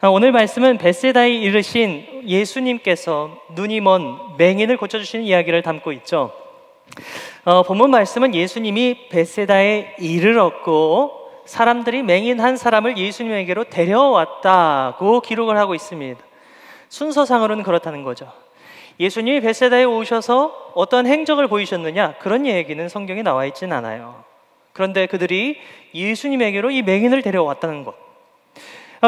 오늘 말씀은 벳세다에 이르신 예수님께서 눈이 먼 맹인을 고쳐주시는 이야기를 담고 있죠. 본문 말씀은 예수님이 벳세다에 이르렀고 사람들이 맹인 한 사람을 예수님에게로 데려왔다고 기록을 하고 있습니다. 순서상으로는 그렇다는 거죠. 예수님이 벳세다에 오셔서 어떤 행적을 보이셨느냐, 그런 얘기는 성경에 나와 있진 않아요. 그런데 그들이 예수님에게로 이 맹인을 데려왔다는 것,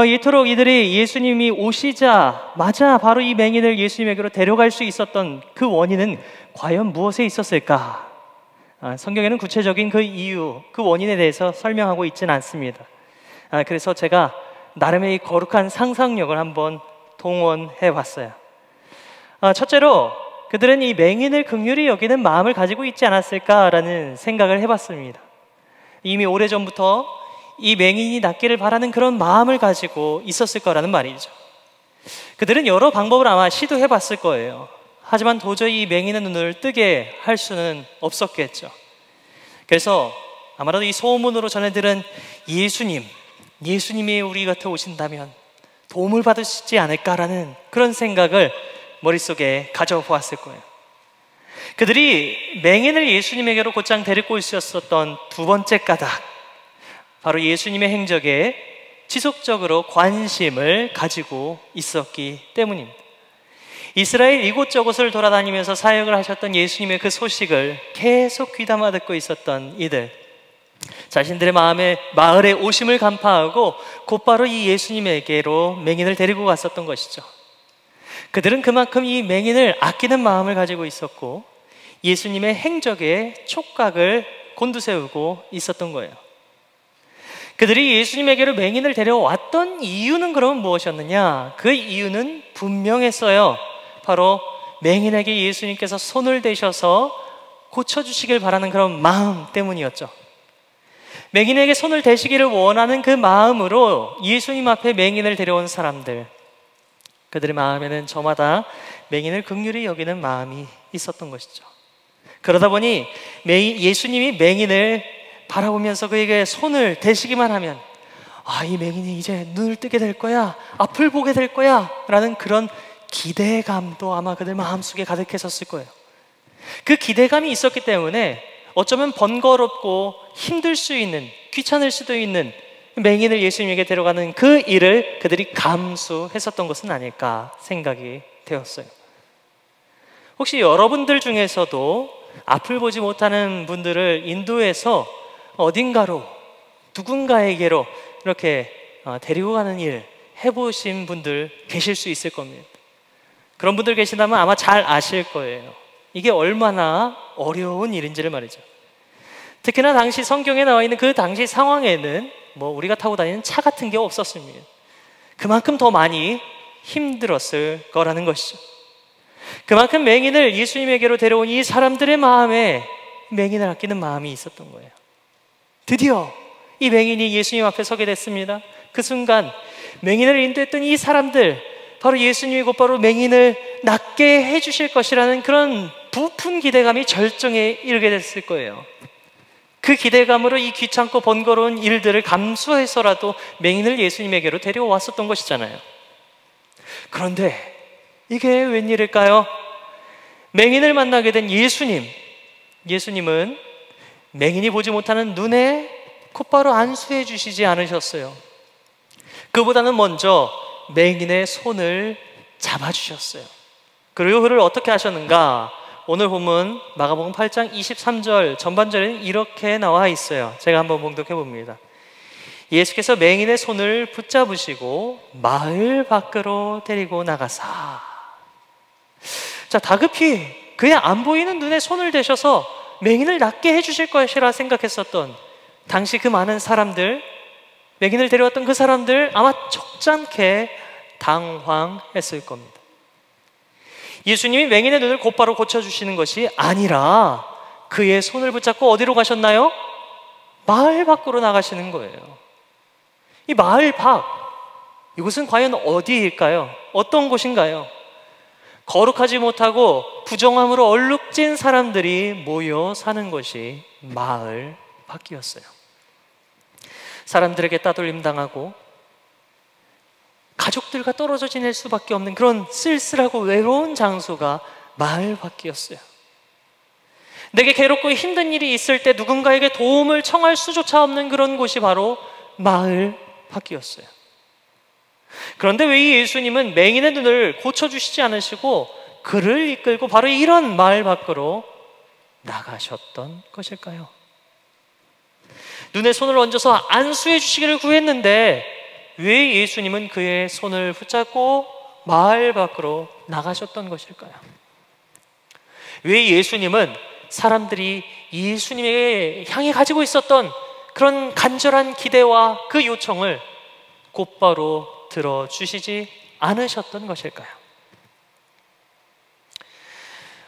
이토록 이들이 예수님이 오시자마자 바로 이 맹인을 예수님에게로 데려갈 수 있었던 그 원인은 과연 무엇에 있었을까? 성경에는 구체적인 그 이유, 그 원인에 대해서 설명하고 있지는 않습니다. 그래서 제가 나름의 이 거룩한 상상력을 한번 동원해 봤어요. 첫째로 그들은 이 맹인을 긍휼히 여기는 마음을 가지고 있지 않았을까라는 생각을 해봤습니다. 이미 오래전부터 이 맹인이 낫기를 바라는 그런 마음을 가지고 있었을 거라는 말이죠. 그들은 여러 방법을 아마 시도해 봤을 거예요. 하지만 도저히 이 맹인의 눈을 뜨게 할 수는 없었겠죠. 그래서 아마도 이 소문으로 전해들은 예수님이 우리 곁에 오신다면 도움을 받으시지 않을까라는 그런 생각을 머릿속에 가져보았을 거예요. 그들이 맹인을 예수님에게로 곧장 데리고 있었던 두 번째 까닭, 바로 예수님의 행적에 지속적으로 관심을 가지고 있었기 때문입니다. 이스라엘 이곳저곳을 돌아다니면서 사역을 하셨던 예수님의 그 소식을 계속 귀담아 듣고 있었던 이들, 자신들의 마을에 오심을 간파하고 곧바로 이 예수님에게로 맹인을 데리고 갔었던 것이죠. 그들은 그만큼 이 맹인을 아끼는 마음을 가지고 있었고 예수님의 행적에 촉각을 곤두세우고 있었던 거예요. 그들이 예수님에게로 맹인을 데려왔던 이유는 그럼 무엇이었느냐? 그 이유는 분명했어요. 바로 맹인에게 예수님께서 손을 대셔서 고쳐주시길 바라는 그런 마음 때문이었죠. 맹인에게 손을 대시기를 원하는 그 마음으로 예수님 앞에 맹인을 데려온 사람들, 그들의 마음에는 저마다 맹인을 긍휼히 여기는 마음이 있었던 것이죠. 그러다 보니 예수님이 맹인을 바라보면서 그에게 손을 대시기만 하면 이 맹인이 이제 눈을 뜨게 될 거야, 앞을 보게 될 거야 라는 그런 기대감도 아마 그들 마음속에 가득했었을 거예요. 그 기대감이 있었기 때문에 어쩌면 번거롭고 힘들 수 있는, 귀찮을 수도 있는 맹인을 예수님에게 데려가는 그 일을 그들이 감수했었던 것은 아닐까 생각이 되었어요. 혹시 여러분들 중에서도 앞을 보지 못하는 분들을 인도해서 어딘가로, 누군가에게로 이렇게 데리고 가는 일 해보신 분들 계실 수 있을 겁니다. 그런 분들 계신다면 아마 잘 아실 거예요. 이게 얼마나 어려운 일인지를 말이죠. 특히나 당시 성경에 나와 있는 그 당시 상황에는 우리가 타고 다니는 차 같은 게 없었습니다. 그만큼 더 많이 힘들었을 거라는 것이죠. 그만큼 맹인을 예수님에게로 데려온 이 사람들의 마음에 맹인을 아끼는 마음이 있었던 거예요. 드디어 이 맹인이 예수님 앞에 서게 됐습니다. 그 순간 맹인을 인도했던 이 사람들, 바로 예수님이 곧바로 맹인을 낫게 해주실 것이라는 그런 부푼 기대감이 절정에 이르게 됐을 거예요. 그 기대감으로 이 귀찮고 번거로운 일들을 감수해서라도 맹인을 예수님에게로 데려왔었던 것이잖아요. 그런데 이게 웬일일까요? 맹인을 만나게 된 예수님은 맹인이 보지 못하는 눈에 곧바로 안수해 주시지 않으셨어요. 그보다는 먼저 맹인의 손을 잡아주셨어요. 그리고 그를 어떻게 하셨는가? 오늘 본문 마가복음 8장 23절 전반절에는 이렇게 나와 있어요. 제가 한번 봉독해 봅니다. 예수께서 맹인의 손을 붙잡으시고 마을 밖으로 데리고 나가사. 자, 다급히 그의 안 보이는 눈에 손을 대셔서 맹인을 낫게 해주실 것이라 생각했었던 당시 그 많은 사람들, 맹인을 데려왔던 그 사람들 아마 적잖게 당황했을 겁니다. 예수님이 맹인의 눈을 곧바로 고쳐주시는 것이 아니라 그의 손을 붙잡고 어디로 가셨나요? 마을 밖으로 나가시는 거예요. 이 마을 밖, 이곳은 과연 어디일까요? 어떤 곳인가요? 거룩하지 못하고 부정함으로 얼룩진 사람들이 모여 사는 것이 마을 밖이었어요. 사람들에게 따돌림 당하고 가족들과 떨어져 지낼 수밖에 없는 그런 쓸쓸하고 외로운 장소가 마을 밖이었어요. 내게 괴롭고 힘든 일이 있을 때 누군가에게 도움을 청할 수조차 없는 그런 곳이 바로 마을 밖이었어요. 그런데 왜 이 예수님은 맹인의 눈을 고쳐주시지 않으시고 그를 이끌고 바로 이런 마을 밖으로 나가셨던 것일까요? 눈에 손을 얹어서 안수해 주시기를 구했는데 왜 예수님은 그의 손을 붙잡고 마을 밖으로 나가셨던 것일까요? 왜 예수님은 사람들이 예수님에게 향해 가지고 있었던 그런 간절한 기대와 그 요청을 곧바로 들어주시지 않으셨던 것일까요?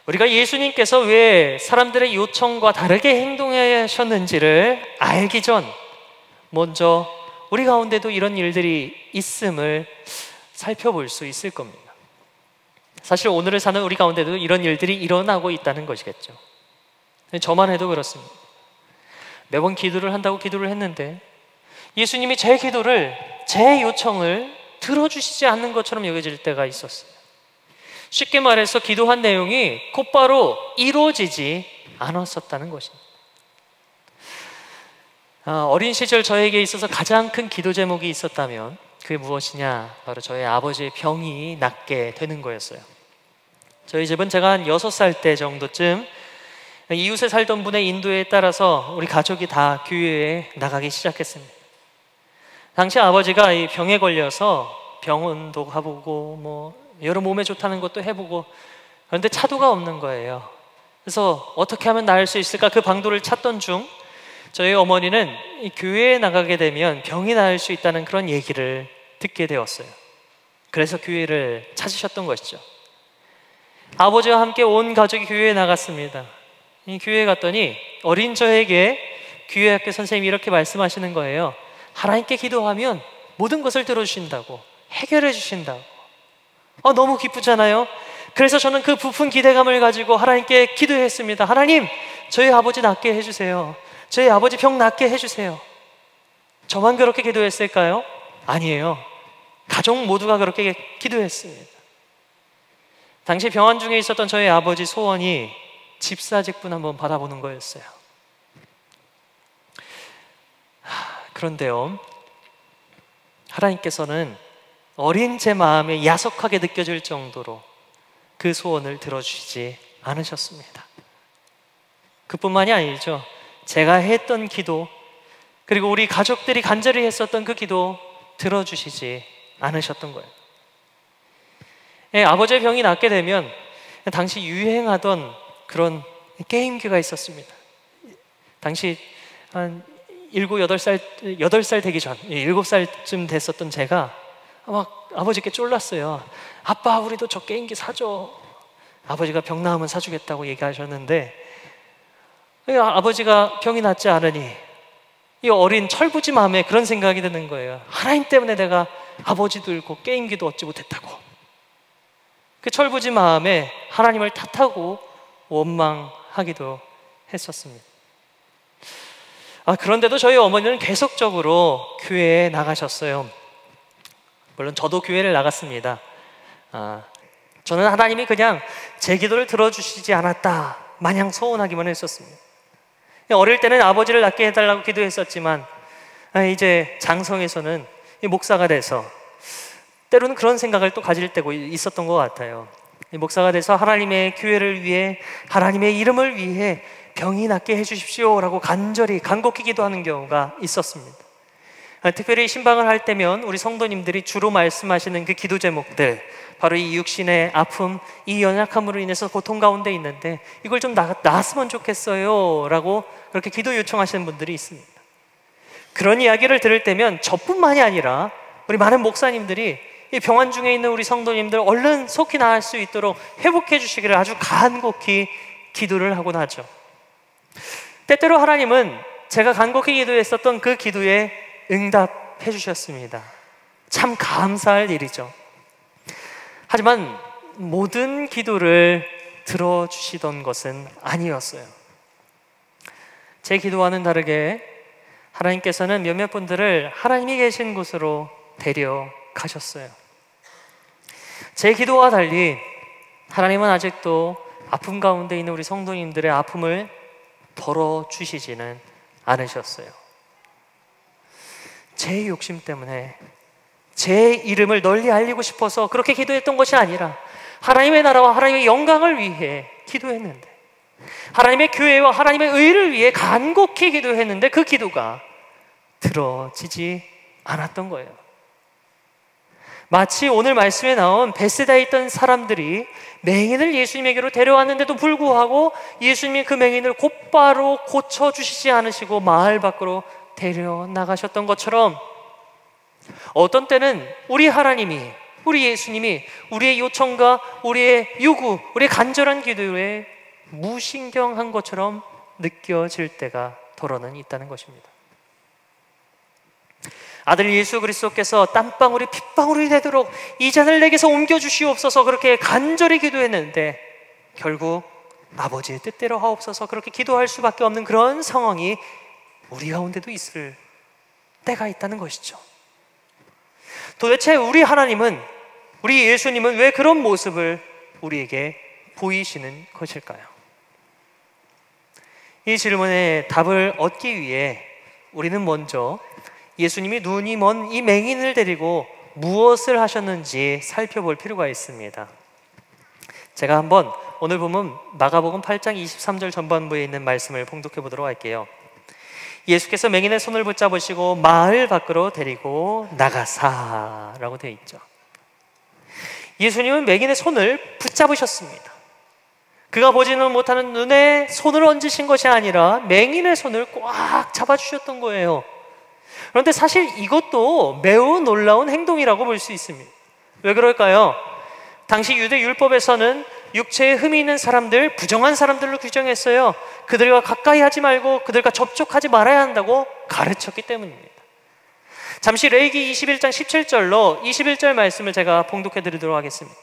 우리가 예수님께서 왜 사람들의 요청과 다르게 행동하셨는지를 알기 전 먼저 우리 가운데도 이런 일들이 있음을 살펴볼 수 있을 겁니다. 사실 오늘을 사는 우리 가운데도 이런 일들이 일어나고 있다는 것이겠죠. 저만 해도 그렇습니다. 매번 기도를 한다고 기도를 했는데 예수님이 제 기도를, 제 요청을 들어주시지 않는 것처럼 여겨질 때가 있었어요. 쉽게 말해서 기도한 내용이 곧바로 이루어지지 않았었다는 것입니다. 어린 시절 저에게 있어서 가장 큰 기도 제목이 있었다면 그게 무엇이냐? 바로 저희 아버지의 병이 낫게 되는 거였어요. 저희 집은 제가 한 6살 때 정도쯤 이웃에 살던 분의 인도에 따라서 우리 가족이 다 교회에 나가기 시작했습니다. 당시 아버지가 이 병에 걸려서 병원도 가보고 여러 몸에 좋다는 것도 해보고 그런데 차도가 없는 거예요. 그래서 어떻게 하면 나을 수 있을까 그 방도를 찾던 중 저희 어머니는 이 교회에 나가게 되면 병이 나을 수 있다는 그런 얘기를 듣게 되었어요. 그래서 교회를 찾으셨던 것이죠. 아버지와 함께 온 가족이 교회에 나갔습니다. 이 교회에 갔더니 어린 저에게 교회 학교 선생님이 이렇게 말씀하시는 거예요. 하나님께 기도하면 모든 것을 들어주신다고, 해결해 주신다고. 너무 기쁘잖아요. 그래서 저는 그 부푼 기대감을 가지고 하나님께 기도했습니다. 하나님, 저희 아버지 낫게 해주세요. 저희 아버지 병 낫게 해주세요. 저만 그렇게 기도했을까요? 아니에요. 가족 모두가 그렇게 기도했습니다. 당시 병원 중에 있었던 저희 아버지 소원이 집사직분 한번 받아보는 거였어요. 그런데요, 하나님께서는 어린 제 마음에 야속하게 느껴질 정도로 그 소원을 들어주시지 않으셨습니다. 그뿐만이 아니죠. 제가 했던 기도, 그리고 우리 가족들이 간절히 했었던 그 기도 들어주시지 않으셨던 거예요. 아버지의 병이 낫게 되면 당시 유행하던 그런 게임기가 있었습니다. 당시 한 7, 8살 되기 전, 7살쯤 됐었던 제가 막 아버지께 쫄랐어요. 아빠, 우리도 저 게임기 사줘. 아버지가 병 나으면 사주겠다고 얘기하셨는데 아버지가 병이 낫지 않으니 이 어린 철부지 마음에 그런 생각이 드는 거예요. 하나님 때문에 내가 아버지도 잃고 게임기도 얻지 못했다고. 그 철부지 마음에 하나님을 탓하고 원망하기도 했었습니다. 그런데도 저희 어머니는 계속적으로 교회에 나가셨어요. 물론 저도 교회를 나갔습니다. 저는 하나님이 그냥 제 기도를 들어주시지 않았다 마냥 소원하기만 했었습니다. 어릴 때는 아버지를 낫게 해달라고 기도했었지만 이제 장성에서는 목사가 돼서 때로는 그런 생각을 또 가질 때가 있었던 것 같아요. 목사가 돼서 하나님의 교회를 위해, 하나님의 이름을 위해 병이 낫게 해주십시오라고 간곡히 기도하는 경우가 있었습니다. 특별히 신방을 할 때면 우리 성도님들이 주로 말씀하시는 그 기도 제목들, 바로 이 육신의 아픔, 이 연약함으로 인해서 고통 가운데 있는데 이걸 좀 나았으면 좋겠어요 라고 그렇게 기도 요청하시는 분들이 있습니다. 그런 이야기를 들을 때면 저뿐만이 아니라 우리 많은 목사님들이 이 병환 중에 있는 우리 성도님들 얼른 속히 나을 수 있도록 회복해 주시기를 아주 간곡히 기도를 하곤 하죠. 때때로 하나님은 제가 간곡히 기도했었던 그 기도에 응답해 주셨습니다. 참 감사할 일이죠. 하지만 모든 기도를 들어주시던 것은 아니었어요. 제 기도와는 다르게 하나님께서는 몇몇 분들을 하나님이 계신 곳으로 데려가셨어요. 제 기도와 달리 하나님은 아직도 아픔 가운데 있는 우리 성도님들의 아픔을 덜어주시지는 않으셨어요. 제 욕심 때문에 제 이름을 널리 알리고 싶어서 그렇게 기도했던 것이 아니라 하나님의 나라와 하나님의 영광을 위해 기도했는데, 하나님의 교회와 하나님의 의를 위해 간곡히 기도했는데 그 기도가 들어지지 않았던 거예요. 마치 오늘 말씀에 나온 베세다에 있던 사람들이 맹인을 예수님에게로 데려왔는데도 불구하고 예수님이 그 맹인을 곧바로 고쳐주시지 않으시고 마을 밖으로 데려나가셨던 것처럼, 어떤 때는 우리 하나님이, 우리 예수님이 우리의 요청과 우리의 요구, 우리의 간절한 기도에 무신경한 것처럼 느껴질 때가 더러는 있다는 것입니다. 아들 예수 그리스도께서 땀방울이 핏방울이 되도록 이 잔을 내게서 옮겨주시옵소서 그렇게 간절히 기도했는데 결국 아버지의 뜻대로 하옵소서 그렇게 기도할 수밖에 없는 그런 상황이 우리 가운데도 있을 때가 있다는 것이죠. 도대체 우리 하나님은, 우리 예수님은 왜 그런 모습을 우리에게 보이시는 것일까요? 이 질문에 답을 얻기 위해 우리는 먼저 예수님이 눈이 먼 이 맹인을 데리고 무엇을 하셨는지 살펴볼 필요가 있습니다. 제가 한번 오늘 보면 마가복음 8장 23절 전반부에 있는 말씀을 봉독해 보도록 할게요. 예수께서 맹인의 손을 붙잡으시고 마을 밖으로 데리고 나가사라고 되어 있죠. 예수님은 맹인의 손을 붙잡으셨습니다. 그가 보지는 못하는 눈에 손을 얹으신 것이 아니라 맹인의 손을 꽉 잡아주셨던 거예요. 그런데 사실 이것도 매우 놀라운 행동이라고 볼 수 있습니다. 왜 그럴까요? 당시 유대 율법에서는 육체에 흠이 있는 사람들, 부정한 사람들로 규정했어요. 그들과 가까이 하지 말고 그들과 접촉하지 말아야 한다고 가르쳤기 때문입니다. 잠시 레위기 21장 17절로 21절 말씀을 제가 봉독해 드리도록 하겠습니다.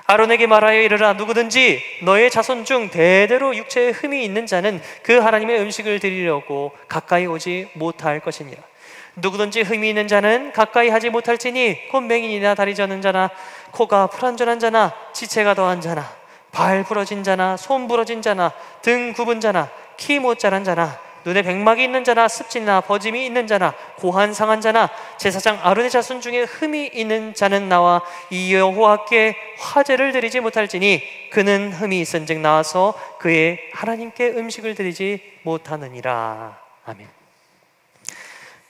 아론에게 말하여 이르라, 누구든지 너의 자손 중 대대로 육체에 흠이 있는 자는 그 하나님의 음식을 드리려고 가까이 오지 못할 것이니라. 누구든지 흠이 있는 자는 가까이 하지 못할지니 곧 맹인이나 다리 저는 자나 코가 불완전한 자나 지체가 더한 자나 발 부러진 자나 손 부러진 자나 등 굽은 자나 키 못 자란 자나 눈에 백막이 있는 자나 습진이나 버짐이 있는 자나 고한 상한 자나 제사장 아론의 자손 중에 흠이 있는 자는 나와 이 여호와께 화제를 드리지 못할지니 그는 흠이 있은즉 나와서 그의 하나님께 음식을 드리지 못하느니라. 아멘.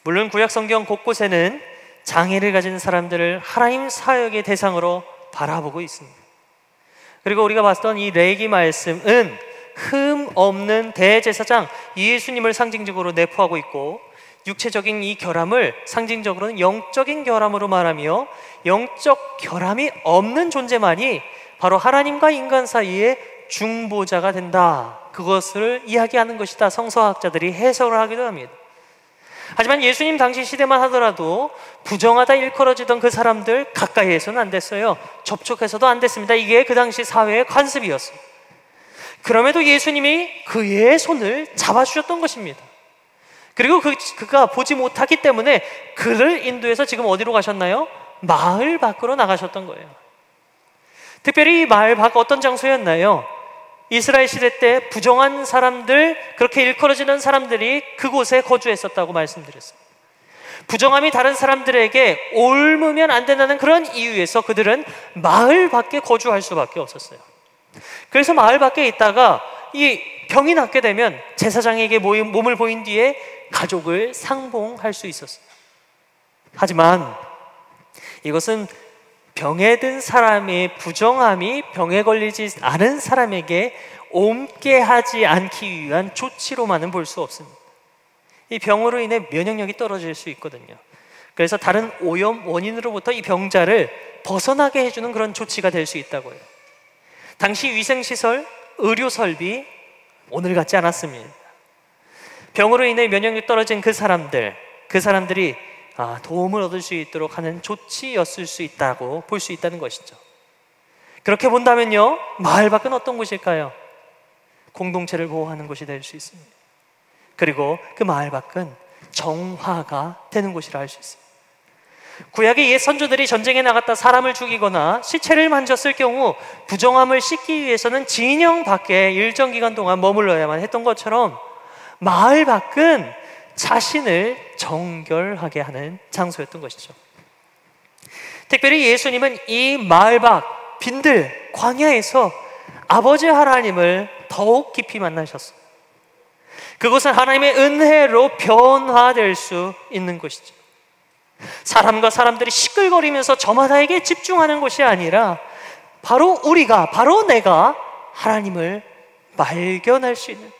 물론 구약 성경 곳곳에는 장애를 가진 사람들을 하나님 사역의 대상으로 바라보고 있습니다. 그리고 우리가 봤던 이 레위기 말씀은 흠 없는 대제사장 예수님을 상징적으로 내포하고 있고, 육체적인 이 결함을 상징적으로는 영적인 결함으로 말하며, 영적 결함이 없는 존재만이 바로 하나님과 인간 사이의 중보자가 된다, 그것을 이야기하는 것이다 성서학자들이 해석을 하기도 합니다. 하지만 예수님 당시 시대만 하더라도 부정하다 일컬어지던 그 사람들 가까이에서는 안 됐어요. 접촉해서도 안 됐습니다. 이게 그 당시 사회의 관습이었어요. 그럼에도 예수님이 그의 손을 잡아주셨던 것입니다. 그리고 그가 보지 못하기 때문에 그를 인도해서 지금 어디로 가셨나요? 마을 밖으로 나가셨던 거예요. 특별히 이 마을 밖 어떤 장소였나요? 이스라엘 시대 때 부정한 사람들, 그렇게 일컬어지는 사람들이 그곳에 거주했었다고 말씀드렸습니다. 부정함이 다른 사람들에게 옮으면 안 된다는 그런 이유에서 그들은 마을 밖에 거주할 수밖에 없었어요. 그래서 마을 밖에 있다가 이 병이 낫게 되면 제사장에게 몸을 보인 뒤에 가족을 상봉할 수 있었어요. 하지만 이것은 병에 든 사람의 부정함이 병에 걸리지 않은 사람에게 옮게 하지 않기 위한 조치로만은 볼 수 없습니다. 이 병으로 인해 면역력이 떨어질 수 있거든요. 그래서 다른 오염 원인으로부터 이 병자를 벗어나게 해주는 그런 조치가 될 수 있다고요. 당시 위생시설, 의료설비 오늘 같지 않았습니다. 병으로 인해 면역력이 떨어진 그 사람들이 도움을 얻을 수 있도록 하는 조치였을 수 있다고 볼 수 있다는 것이죠. 그렇게 본다면요, 마을 밖은 어떤 곳일까요? 공동체를 보호하는 곳이 될 수 있습니다. 그리고 그 마을 밖은 정화가 되는 곳이라 할 수 있습니다. 구약의 옛 선조들이 전쟁에 나갔다 사람을 죽이거나 시체를 만졌을 경우 부정함을 씻기 위해서는 진영 밖에 일정 기간 동안 머물러야만 했던 것처럼 마을 밖은 자신을 정결하게 하는 장소였던 것이죠. 특별히 예수님은 이 마을 밖 빈들 광야에서 아버지 하나님을 더욱 깊이 만나셨어요. 그것은 하나님의 은혜로 변화될 수 있는 것이죠. 사람과 사람들이 시끌거리면서 저마다에게 집중하는 것이 아니라 바로 우리가, 바로 내가 하나님을 발견할 수 있는,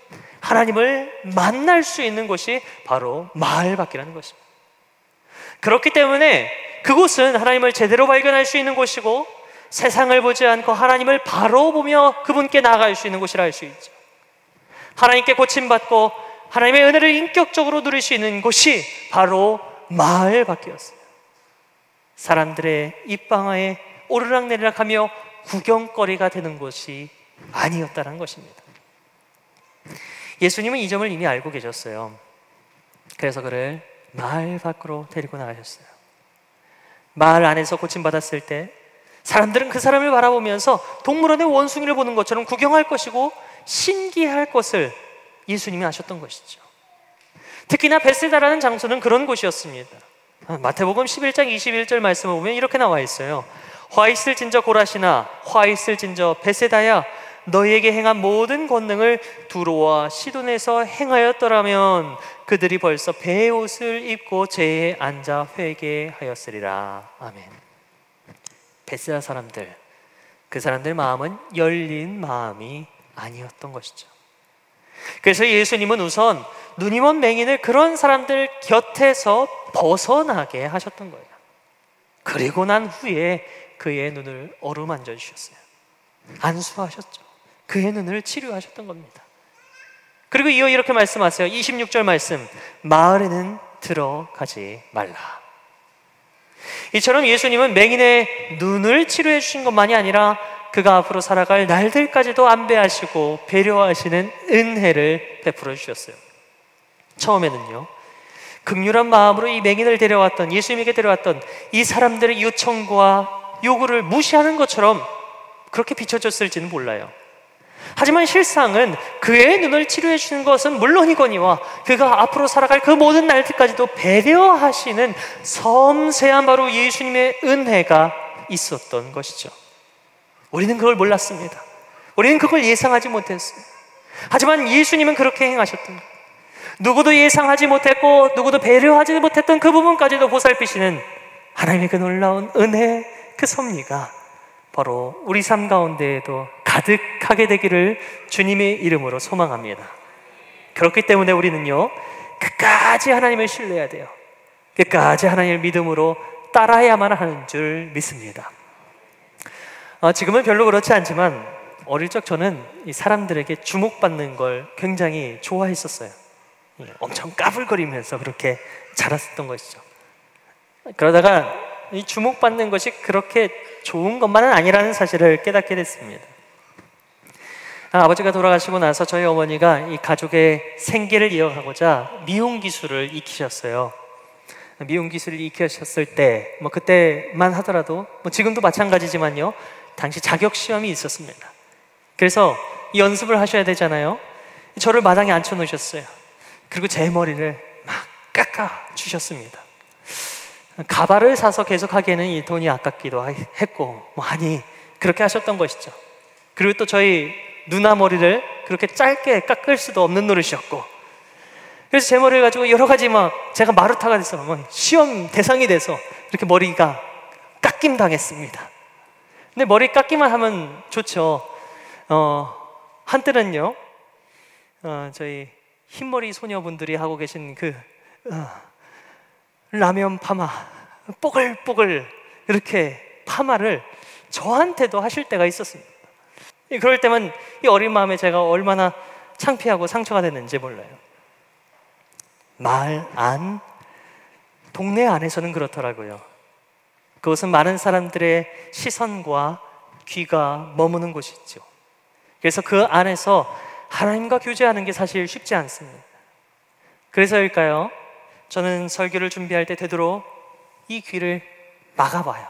하나님을 만날 수 있는 곳이 바로 마을 밖이라는 것입니다. 그렇기 때문에 그곳은 하나님을 제대로 발견할 수 있는 곳이고 세상을 보지 않고 하나님을 바로 보며 그분께 나아갈 수 있는 곳이라 할 수 있죠. 하나님께 고침받고 하나님의 은혜를 인격적으로 누릴 수 있는 곳이 바로 마을 밖이었어요. 사람들의 입방아에 오르락내리락하며 구경거리가 되는 곳이 아니었다는 것입니다. 예수님은 이 점을 이미 알고 계셨어요. 그래서 그를 마을 밖으로 데리고 나가셨어요. 마을 안에서 고침받았을 때 사람들은 그 사람을 바라보면서 동물원의 원숭이를 보는 것처럼 구경할 것이고 신기할 것을 예수님이 아셨던 것이죠. 특히나 베세다라는 장소는 그런 곳이었습니다. 마태복음 11장 21절 말씀을 보면 이렇게 나와 있어요. 화 있을진저 고라시나 화 있을진저 베세다야 너희에게 행한 모든 권능을 두로와 시돈에서 행하였더라면 그들이 벌써 배의 옷을 입고 제에 앉아 회개하였으리라. 아멘. 베세다 사람들, 그 사람들 마음은 열린 마음이 아니었던 것이죠. 그래서 예수님은 우선 눈이 먼 맹인을 그런 사람들 곁에서 벗어나게 하셨던 거예요. 그리고 난 후에 그의 눈을 어루만져 주셨어요. 안수하셨죠. 그의 눈을 치료하셨던 겁니다. 그리고 이어 이렇게 말씀하세요. 26절 말씀, 마을에는 들어가지 말라. 이처럼 예수님은 맹인의 눈을 치료해 주신 것만이 아니라 그가 앞으로 살아갈 날들까지도 안배하시고 배려하시는 은혜를 베풀어 주셨어요. 처음에는요, 긍휼한 마음으로 이 맹인을 데려왔던, 예수님에게 데려왔던 이 사람들의 요청과 요구를 무시하는 것처럼 그렇게 비춰졌을지는 몰라요. 하지만 실상은 그의 눈을 치료해 주는 것은 물론이거니와 그가 앞으로 살아갈 그 모든 날들까지도 배려하시는 섬세한 바로 예수님의 은혜가 있었던 것이죠. 우리는 그걸 몰랐습니다. 우리는 그걸 예상하지 못했어요. 하지만 예수님은 그렇게 행하셨던 거예요. 누구도 예상하지 못했고 누구도 배려하지 못했던 그 부분까지도 보살피시는 하나님의 그 놀라운 은혜, 그 섭리가 바로 우리 삶 가운데에도 가득하게 되기를 주님의 이름으로 소망합니다. 그렇기 때문에 우리는요, 끝까지 하나님을 신뢰해야 돼요. 끝까지 하나님을 믿음으로 따라야만 하는 줄 믿습니다. 지금은 별로 그렇지 않지만 어릴 적 저는 이 사람들에게 주목받는 걸 굉장히 좋아했었어요. 엄청 까불거리면서 그렇게 자랐었던 것이죠. 그러다가 이 주목받는 것이 그렇게 좋은 것만은 아니라는 사실을 깨닫게 됐습니다. 아버지가 돌아가시고 나서 저희 어머니가 이 가족의 생계를 이어가고자 미용 기술을 익히셨어요. 미용 기술을 익히셨을 때, 그때만 하더라도, 지금도 마찬가지지만요, 당시 자격 시험이 있었습니다. 그래서 연습을 하셔야 되잖아요. 저를 마당에 앉혀 놓으셨어요. 그리고 제 머리를 막 깎아 주셨습니다. 가발을 사서 계속 하기에는 이 돈이 아깝기도 했고, 아니, 그렇게 하셨던 것이죠. 그리고 또 저희 누나 머리를 그렇게 짧게 깎을 수도 없는 노릇이었고, 그래서 제 머리를 가지고 여러 가지 제가 마루타가 돼서 시험 대상이 돼서 이렇게 머리가 깎임 당했습니다. 근데 머리 깎기만 하면 좋죠. 한때는요, 저희 흰머리 소녀분들이 하고 계신 그 라면 파마, 뽀글뽀글 이렇게 파마를 저한테도 하실 때가 있었습니다. 그럴 때만 이 어린 마음에 제가 얼마나 창피하고 상처가 됐는지 몰라요. 마을 안, 동네 안에서는 그렇더라고요. 그것은 많은 사람들의 시선과 귀가 머무는 곳이죠. 그래서 그 안에서 하나님과 교제하는 게 사실 쉽지 않습니다. 그래서일까요? 저는 설교를 준비할 때 되도록 이 귀를 막아봐요.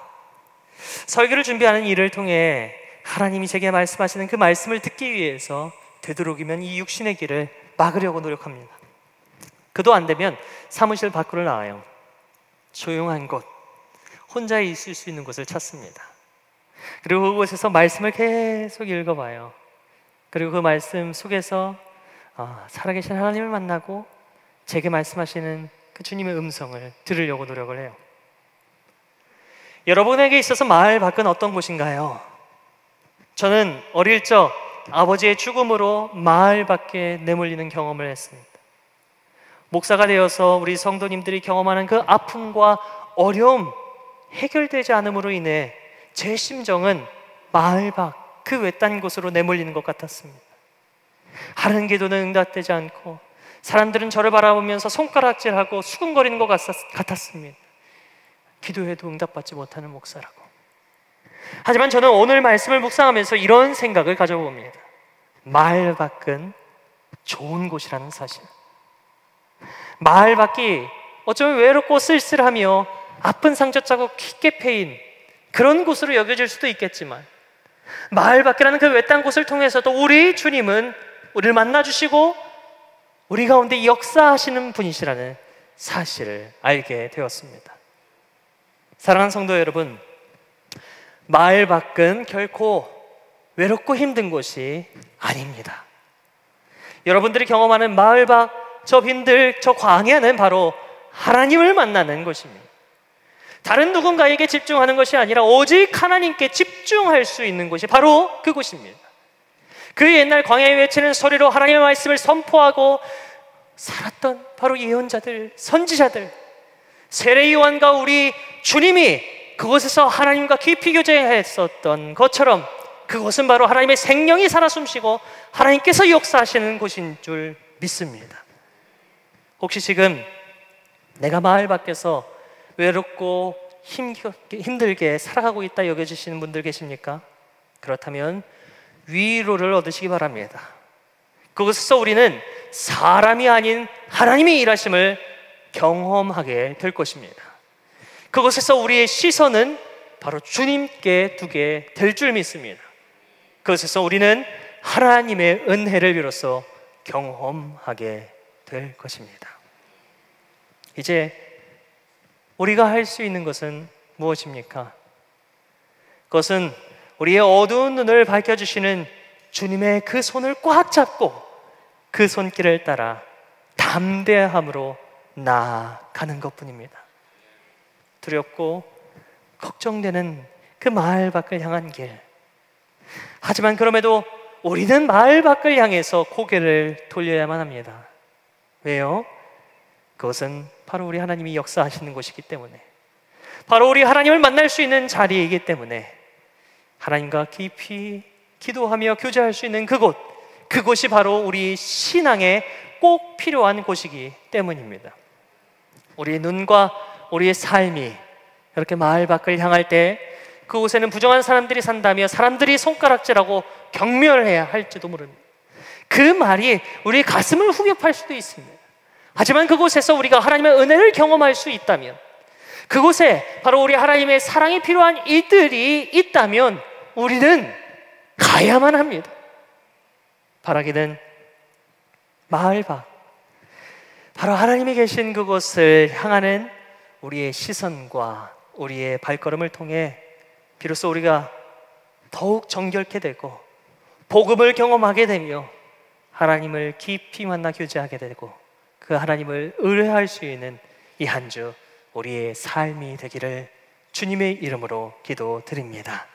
설교를 준비하는 일을 통해 하나님이 제게 말씀하시는 그 말씀을 듣기 위해서 되도록이면 이 육신의 귀를 막으려고 노력합니다. 그도 안 되면 사무실 밖으로 나와요. 조용한 곳, 혼자 있을 수 있는 곳을 찾습니다. 그리고 그곳에서 말씀을 계속 읽어봐요. 그리고 그 말씀 속에서 살아계신 하나님을 만나고 제게 말씀하시는 그 주님의 음성을 들으려고 노력을 해요. 여러분에게 있어서 마을 밖은 어떤 곳인가요? 저는 어릴 적 아버지의 죽음으로 마을 밖에 내몰리는 경험을 했습니다. 목사가 되어서 우리 성도님들이 경험하는 그 아픔과 어려움, 해결되지 않음으로 인해 제 심정은 마을 밖 그 외딴 곳으로 내몰리는 것 같았습니다. 하는 기도는 응답되지 않고 사람들은 저를 바라보면서 손가락질하고 수근거리는 것 같았습니다. 기도해도 응답받지 못하는 목사라고. 하지만 저는 오늘 말씀을 묵상하면서 이런 생각을 가져봅니다. 마을 밖은 좋은 곳이라는 사실. 마을 밖이 어쩌면 외롭고 쓸쓸하며 아픈 상처 자국 깊게 패인 그런 곳으로 여겨질 수도 있겠지만, 마을 밖이라는 그 외딴 곳을 통해서도 우리 주님은 우리를 만나주시고 우리 가운데 역사하시는 분이시라는 사실을 알게 되었습니다. 사랑하는 성도 여러분, 마을 밖은 결코 외롭고 힘든 곳이 아닙니다. 여러분들이 경험하는 마을 밖, 저 빈들, 저 광야는 바로 하나님을 만나는 곳입니다. 다른 누군가에게 집중하는 것이 아니라 오직 하나님께 집중할 수 있는 곳이 바로 그곳입니다. 그 옛날 광야에 외치는 소리로 하나님의 말씀을 선포하고 살았던 바로 예언자들, 선지자들, 세례 요한과 우리 주님이 그곳에서 하나님과 깊이 교제했었던 것처럼 그곳은 바로 하나님의 생명이 살아 숨쉬고 하나님께서 역사하시는 곳인 줄 믿습니다. 혹시 지금 내가 마을 밖에서 외롭고 힘들게 살아가고 있다 여겨지시는 분들 계십니까? 그렇다면 위로를 얻으시기 바랍니다. 그곳에서 우리는 사람이 아닌 하나님의 일하심을 경험하게 될 것입니다. 그곳에서 우리의 시선은 바로 주님께 두게 될 줄 믿습니다. 그곳에서 우리는 하나님의 은혜를 비로소 경험하게 될 것입니다. 이제 우리가 할 수 있는 것은 무엇입니까? 그것은 우리의 어두운 눈을 밝혀주시는 주님의 그 손을 꽉 잡고 그 손길을 따라 담대함으로 나아가는 것뿐입니다. 두렵고 걱정되는 그 마을 밖을 향한 길. 하지만 그럼에도 우리는 마을 밖을 향해서 고개를 돌려야만 합니다. 왜요? 그것은 바로 우리 하나님이 역사하시는 곳이기 때문에, 바로 우리 하나님을 만날 수 있는 자리이기 때문에, 하나님과 깊이 기도하며 교제할 수 있는 그곳이 바로 우리 신앙에 꼭 필요한 곳이기 때문입니다. 우리의 눈과 우리의 삶이 이렇게 마을 밖을 향할 때 그곳에는 부정한 사람들이 산다며 사람들이 손가락질하고 경멸해야 할지도 모릅니다. 그 말이 우리 가슴을 후벼팔 수도 있습니다. 하지만 그곳에서 우리가 하나님의 은혜를 경험할 수 있다면, 그곳에 바로 우리 하나님의 사랑이 필요한 이들이 있다면 우리는 가야만 합니다. 바라기는 마을 밖, 바로 하나님이 계신 그곳을 향하는 우리의 시선과 우리의 발걸음을 통해 비로소 우리가 더욱 정결케 되고 복음을 경험하게 되며 하나님을 깊이 만나 교제하게 되고 그 하나님을 의뢰할 수 있는 이 한 주 우리의 삶이 되기를 주님의 이름으로 기도드립니다.